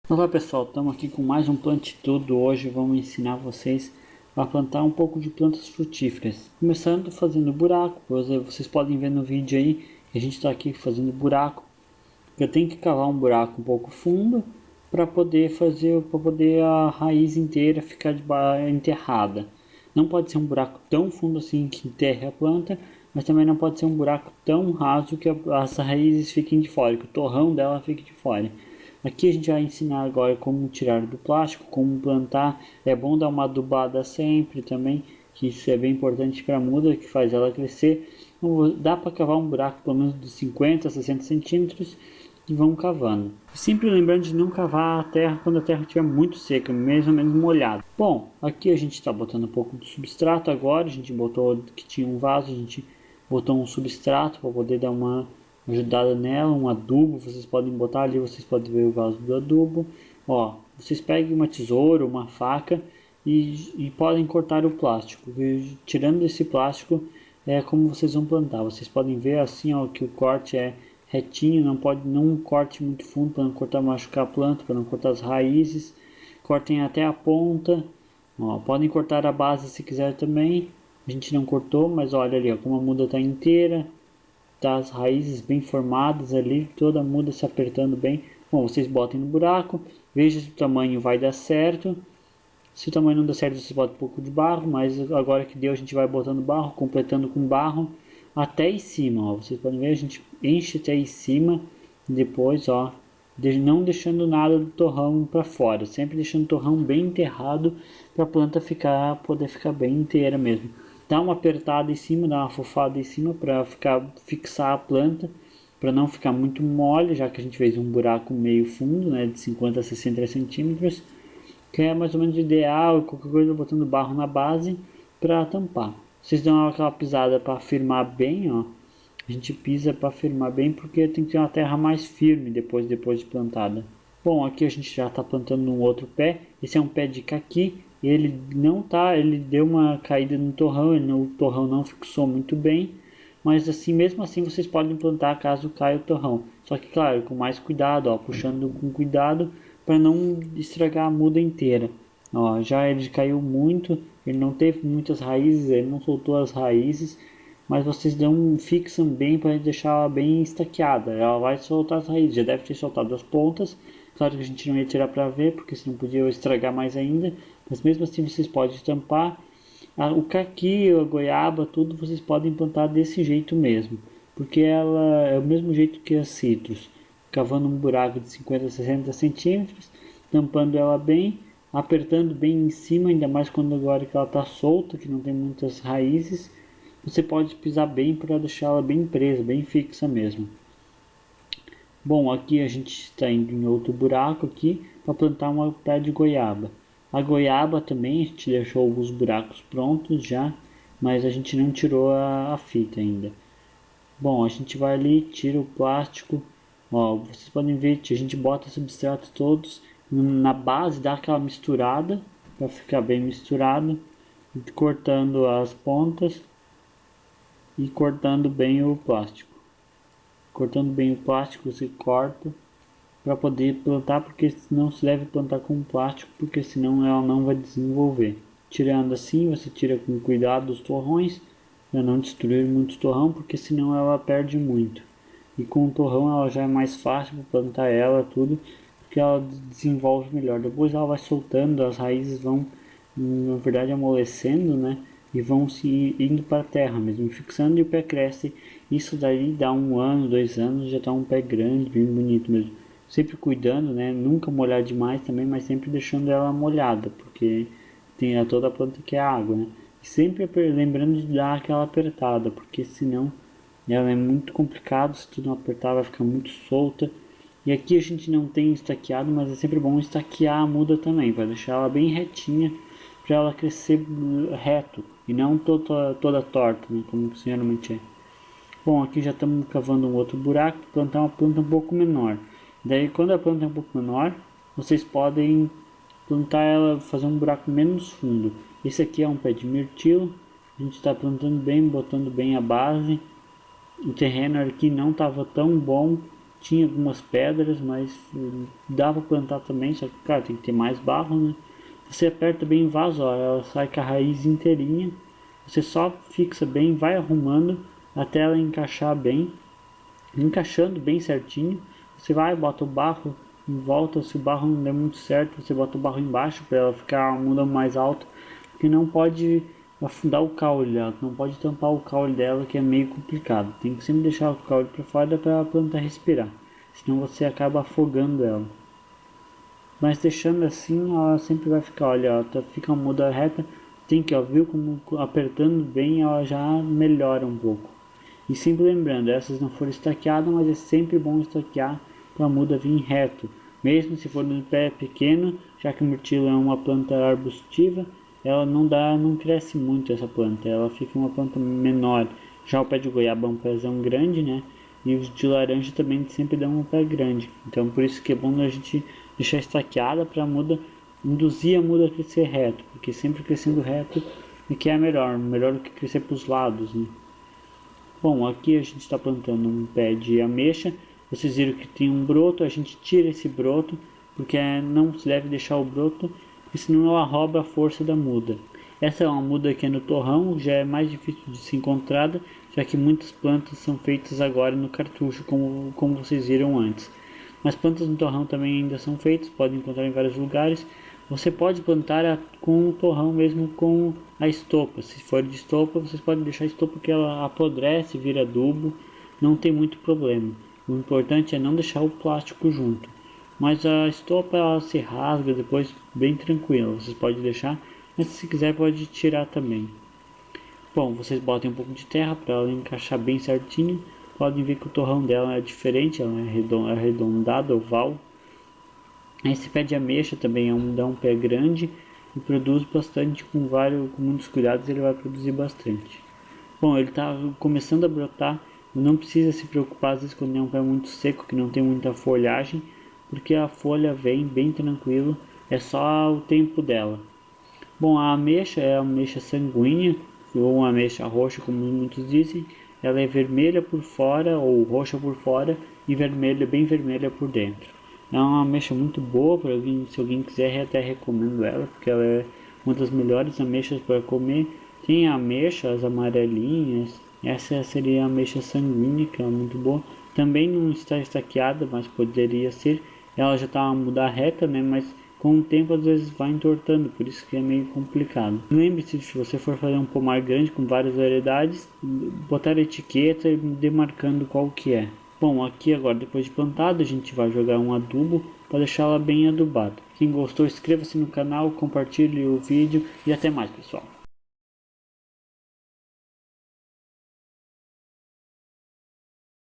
Olá pessoal, estamos aqui com mais um Plante Tudo. Hoje vamos ensinar vocês a plantar um pouco de plantas frutíferas. Começando fazendo buraco, vocês podem ver no vídeo aí que a gente está aqui fazendo buraco. Eu tenho que cavar um buraco um pouco fundo para poder a raiz inteira ficar enterrada. Não pode ser um buraco tão fundo assim que enterre a planta, mas também não pode ser um buraco tão raso que as raízes fiquem de fora, que o torrão dela fique de fora. Aqui a gente vai ensinar agora como tirar do plástico, como plantar. É bom dar uma adubada sempre também, que isso é bem importante para a muda, que faz ela crescer. Então, dá para cavar um buraco pelo menos de 50 a 60 centímetros e vão cavando. Sempre lembrando de não cavar a terra quando a terra estiver muito seca, mais ou menos molhada. Bom, aqui a gente está botando um pouco de substrato agora. A gente botou que tinha um vaso, a gente botou um substrato para poder dar uma ajudada nela, um adubo. Vocês podem botar ali, vocês podem ver o vaso do adubo. Ó, vocês peguem uma tesoura, uma faca e podem cortar o plástico. E, tirando esse plástico é como vocês vão plantar. Vocês podem ver assim, ó, que o corte é retinho, não corte muito fundo para não cortar, machucar a planta, para não cortar as raízes. Cortem até a ponta. Ó, podem cortar a base se quiser também. A gente não cortou, mas olha ali, ó, como a muda está inteira, tá as raízes bem formadas ali, toda a muda se apertando bem. Bom, vocês botem no buraco, vejam se o tamanho vai dar certo. Se o tamanho não der certo, você bota um pouco de barro, mas agora que deu, a gente vai botando barro, completando com barro até em cima, ó. Vocês podem ver, a gente enche até em cima, depois, ó, não deixando nada do torrão para fora, sempre deixando o torrão bem enterrado para a planta poder ficar bem inteira mesmo. Dá uma apertada em cima, dá uma fofada em cima para fixar a planta, para não ficar muito mole, já que a gente fez um buraco meio fundo, né, de 50 a 60 centímetros, que é mais ou menos ideal, qualquer coisa botando barro na base para tampar. Vocês dão aquela pisada para firmar bem, ó. A gente pisa para firmar bem porque tem que ter uma terra mais firme depois de plantada. Bom, aqui a gente já está plantando um outro pé. Esse é um pé de caqui. Ele não tá, ele deu uma caída no torrão, o torrão não fixou muito bem. Mas assim, mesmo assim, vocês podem plantar caso caia o torrão. Só que, claro, com mais cuidado, ó, puxando com cuidado para não estragar a muda inteira. Ó, já ele caiu muito, ele não teve muitas raízes, ele não soltou as raízes, mas vocês fixam bem para deixar ela bem estaqueada. Ela vai soltar as raízes, já deve ter soltado as pontas. Claro que a gente não ia tirar para ver, porque senão podia estragar mais ainda, mas mesmo assim vocês podem tampar. O caqui, a goiaba, tudo vocês podem plantar desse jeito mesmo, porque ela é o mesmo jeito que as citros, cavando um buraco de 50 a 60 centímetros, tampando ela bem, apertando bem em cima, ainda mais quando agora que ela está solta, que não tem muitas raízes, você pode pisar bem para deixar ela bem presa, bem fixa mesmo. Bom, aqui a gente está indo em outro buraco aqui para plantar uma pé de goiaba. A goiaba também a gente deixou os buracos prontos já, mas a gente não tirou a fita ainda. Bom, a gente vai ali, tira o plástico. Ó, vocês podem ver que a gente bota substratos todos na base, dá aquela misturada para ficar bem misturado, cortando as pontas e cortando bem o plástico. Cortando bem o plástico, você corta para poder plantar, porque não se deve plantar com plástico, porque senão ela não vai desenvolver. Tirando assim, você tira com cuidado os torrões, para não destruir muito torrão, porque senão ela perde muito. E com o torrão ela já é mais fácil para plantar ela tudo, porque ela desenvolve melhor. Depois ela vai soltando, as raízes vão, na verdade, amolecendo, né? E vão se indo para a terra mesmo, fixando, e o pé cresce. Isso daí dá 1 ano, 2 anos, já está um pé grande, bem bonito mesmo. Sempre cuidando, né? Nunca molhar demais também, mas sempre deixando ela molhada, porque tem toda a planta que é água, né? E sempre lembrando de dar aquela apertada, porque senão ela é muito complicado, se tu não apertar vai ficar muito solta. E aqui a gente não tem estaqueado, mas é sempre bom estaquear a muda também, para deixar ela bem retinha, para ela crescer reto e não toda torta, né, como geralmente é. Bom, aqui já estamos cavando um outro buraco para plantar uma planta um pouco menor. Daí, quando a planta é um pouco menor, vocês podem plantar ela, fazer um buraco menos fundo. Esse aqui é um pé de mirtilo, a gente está plantando bem, botando bem a base. O terreno aqui não estava tão bom, tinha algumas pedras, mas dá para plantar também, só que, claro, tem que ter mais barro, né? Você aperta bem o vaso, ó, ela sai com a raiz inteirinha. Você só fixa bem, vai arrumando até ela encaixar bem, encaixando bem certinho. Você vai, bota o barro em volta, se o barro não der muito certo, você bota o barro embaixo para ela ficar a muda mais alta, porque não pode afundar o caule dela, não pode tampar o caule dela, que é meio complicado. Tem que sempre deixar o caule para fora para a planta respirar, senão você acaba afogando ela. Mas deixando assim, ela sempre vai ficar, olha, ela fica uma muda reta, tem que, ó, viu como apertando bem ela já melhora um pouco. E sempre lembrando, essas não foram estaqueadas, mas é sempre bom estaquear para a muda vir reto. Mesmo se for no pé pequeno, já que o mirtilo é uma planta arbustiva, ela não cresce muito essa planta, ela fica uma planta menor. Já o pé de goiaba é um pezão grande, né? E os de laranja também sempre dão um pé grande. Então por isso que é bom a gente deixar estaqueada para a muda, induzir a muda a crescer reto, porque sempre crescendo reto é que é melhor do que crescer para os lados, né? Bom, aqui a gente está plantando um pé de ameixa. Vocês viram que tem um broto, a gente tira esse broto, porque não se deve deixar o broto, porque senão ela rouba a força da muda. Essa é uma muda que é no torrão, já é mais difícil de ser encontrada, já que muitas plantas são feitas agora no cartucho, como vocês viram antes. Mas plantas no torrão também ainda são feitas, podem encontrar em vários lugares. Você pode plantar com o torrão mesmo com a estopa. Se for de estopa, vocês podem deixar a estopa que ela apodrece, vira adubo, não tem muito problema. O importante é não deixar o plástico junto. Mas a estopa ela se rasga depois bem tranquila, vocês podem deixar, mas se quiser pode tirar também. Bom, vocês botem um pouco de terra para ela encaixar bem certinho. Podem ver que o torrão dela é diferente, ela é arredondada, oval. Esse pé de ameixa também dá um pé grande e produz bastante com muitos cuidados, ele vai produzir bastante. Bom, ele está começando a brotar, não precisa se preocupar às vezes quando é um pé muito seco, que não tem muita folhagem, porque a folha vem bem tranquilo, é só o tempo dela. Bom, a ameixa é a ameixa sanguínea, ou uma ameixa roxa, como muitos dizem. Ela é vermelha por fora, ou roxa por fora, e vermelha, bem vermelha por dentro. É uma ameixa muito boa para alguém, se alguém quiser, até recomendo ela, porque ela é uma das melhores ameixas para comer. Tem a ameixa, as amarelinhas, essa seria a ameixa sanguínea, que é muito boa. Também não está estaqueada, mas poderia ser. Ela já está a mudar reta, né? Mas com o tempo às vezes vai entortando, por isso que é meio complicado. Lembre-se, se você for fazer um pomar grande com várias variedades, botar a etiqueta e demarcando qual que é. Bom, aqui agora depois de plantado a gente vai jogar um adubo para deixar ela bem adubada. Quem gostou, inscreva-se no canal, compartilhe o vídeo e até mais, pessoal.